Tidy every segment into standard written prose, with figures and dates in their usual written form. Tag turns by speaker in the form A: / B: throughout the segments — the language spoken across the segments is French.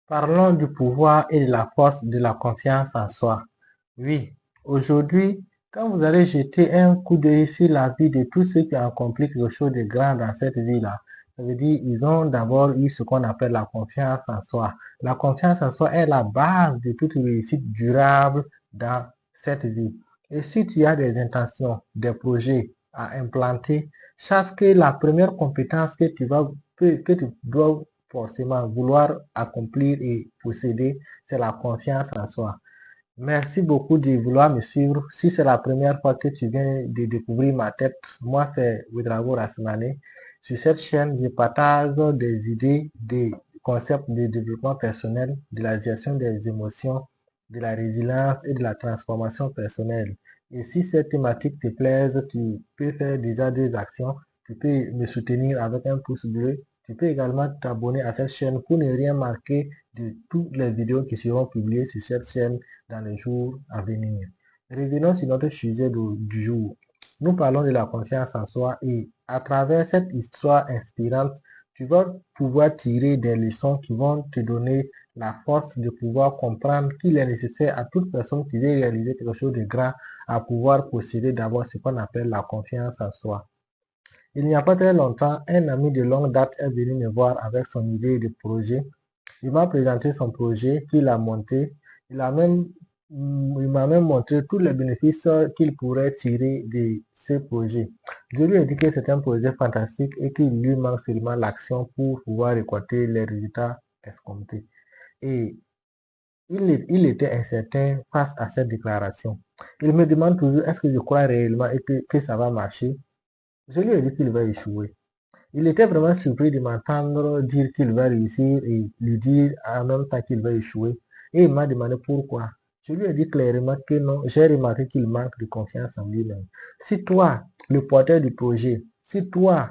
A: Parlons du pouvoir et de la force de la confiance en soi. Oui, aujourd'hui, quand vous allez jeter un coup d'œil sur la vie de tous ceux qui ont accompli quelque chose de grand dans cette vie-là, ça veut dire qu'ils ont d'abord eu ce qu'on appelle la confiance en soi. La confiance en soi est la base de toute réussite durable dans cette vie. Et si tu as des intentions, des projets à implanter, sache que la première compétence que tu dois forcément vouloir accomplir et posséder, c'est la confiance en soi. Merci beaucoup de vouloir me suivre. Si c'est la première fois que tu viens de découvrir ma tête, moi c'est Ouedraogo Rassimane. Sur cette chaîne, je partage des idées, des concepts de développement personnel, de la gestion des émotions, de la résilience et de la transformation personnelle. Et si cette thématique te plaise, tu peux faire déjà des actions. Tu peux me soutenir avec un pouce bleu. Tu peux également t'abonner à cette chaîne pour ne rien manquer de toutes les vidéos qui seront publiées sur cette chaîne dans les jours à venir. Revenons sur notre sujet du jour. Nous parlons de la confiance en soi et à travers cette histoire inspirante, tu vas pouvoir tirer des leçons qui vont te donner la force de pouvoir comprendre qu'il est nécessaire à toute personne qui veut réaliser quelque chose de grand à pouvoir posséder d'abord ce qu'on appelle la confiance en soi. Il n'y a pas très longtemps, un ami de longue date est venu me voir avec son idée de projet. Il m'a présenté son projet qu'il a monté. Il m'a même montré tous les bénéfices qu'il pourrait tirer de ce projet. Je lui ai dit que c'est un projet fantastique et qu'il lui manque seulement l'action pour pouvoir récolter les résultats escomptés. Et il était incertain face à cette déclaration. Il me demande toujours est-ce que je crois réellement et que ça va marcher. Je lui ai dit qu'il va échouer. Il était vraiment surpris de m'entendre dire qu'il va réussir et lui dire en même temps qu'il va échouer. Et il m'a demandé pourquoi. Je lui ai dit clairement que non, j'ai remarqué qu'il manque de confiance en lui-même. Si toi, le porteur du projet, si toi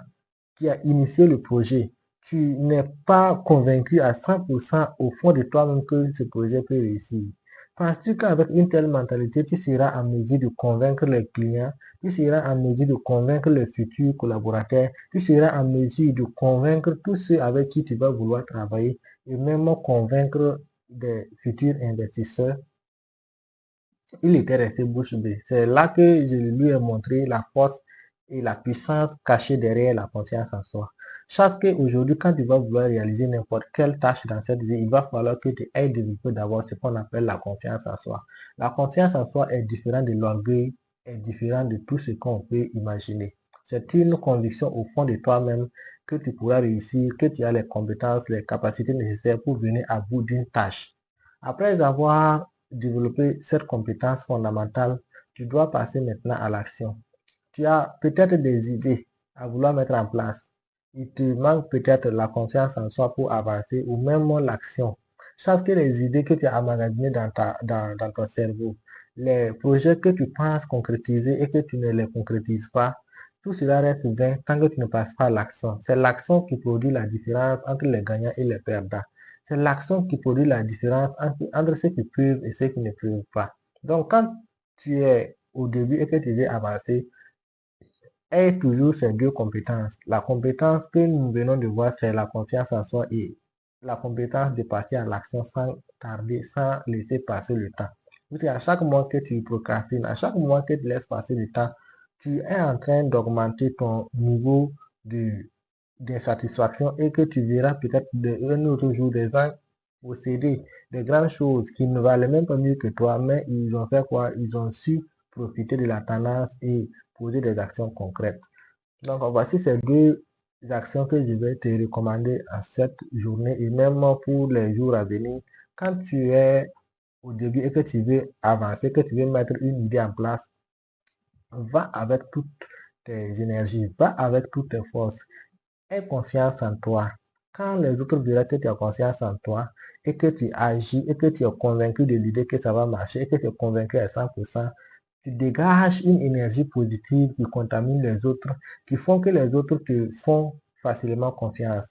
A: qui as initié le projet, tu n'es pas convaincu à 100% au fond de toi-même que ce projet peut réussir, penses-tu qu'avec une telle mentalité, tu seras en mesure de convaincre les clients, tu seras en mesure de convaincre les futurs collaborateurs, tu seras en mesure de convaincre tous ceux avec qui tu vas vouloir travailler et même convaincre des futurs investisseurs? Il était resté bouche bée. C'est là que je lui ai montré la force et la puissance cachée derrière la confiance en soi. Chaque qu'aujourd'hui, quand tu vas vouloir réaliser n'importe quelle tâche dans cette vie, il va falloir que tu aies développé d'abord ce qu'on appelle la confiance en soi. La confiance en soi est différente de l'orgueil, est différente de tout ce qu'on peut imaginer. C'est une conviction au fond de toi-même que tu pourras réussir, que tu as les compétences, les capacités nécessaires pour venir à bout d'une tâche. Après avoir développer cette compétence fondamentale, tu dois passer maintenant à l'action. Tu as peut-être des idées à vouloir mettre en place. Il te manque peut-être la confiance en soi pour avancer ou même l'action. Sache que les idées que tu as emmagasinées dans ton cerveau, les projets que tu penses concrétiser et que tu ne les concrétises pas, tout cela reste vain tant que tu ne passes pas à l'action. C'est l'action qui produit la différence entre les gagnants et les perdants. C'est l'action qui produit la différence entre ceux qui peuvent et ceux qui ne peuvent pas. Donc, quand tu es au début et que tu veux avancer, aie toujours ces deux compétences. La compétence que nous venons de voir, c'est la confiance en soi et la compétence de passer à l'action sans tarder, sans laisser passer le temps. Parce qu'à chaque moment que tu procrastines, à chaque moment que tu laisses passer le temps, tu es en train d'augmenter ton niveau de d'insatisfaction et que tu verras peut-être un autre jour des gens posséder des grandes choses qui ne valaient même pas mieux que toi, mais ils ont fait quoi? Ils ont su profiter de la tendance et poser des actions concrètes. Donc, voici ces deux actions que je vais te recommander à cette journée et même pour les jours à venir. Quand tu es au début et que tu veux avancer, que tu veux mettre une idée en place, va avec toutes tes énergies, va avec toutes tes forces. Aie confiance en toi. Quand les autres verront que tu as confiance en toi et que tu agis et que tu es convaincu de l'idée que ça va marcher et que tu es convaincu à 100%, tu dégages une énergie positive qui contamine les autres, qui font que les autres te font facilement confiance.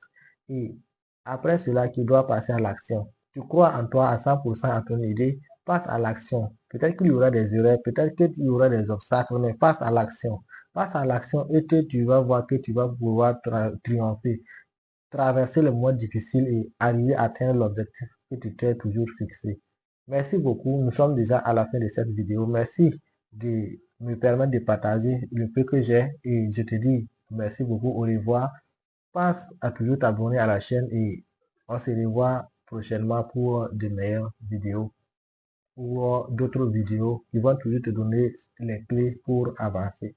A: Et après cela, tu dois passer à l'action. Tu crois en toi à 100% à ton idée, passe à l'action. Peut-être qu'il y aura des erreurs, peut-être qu'il y aura des obstacles, mais passe à l'action. Passe à l'action et que tu vas voir que tu vas pouvoir triompher, traverser le mois difficile et arriver à atteindre l'objectif que tu t'es toujours fixé. Merci beaucoup. Nous sommes déjà à la fin de cette vidéo. Merci de me permettre de partager le peu que j'ai et je te dis merci beaucoup. Au revoir. Pense à toujours t'abonner à la chaîne et on se revoit prochainement pour de meilleures vidéos ou d'autres vidéos qui vont toujours te donner les clés pour avancer.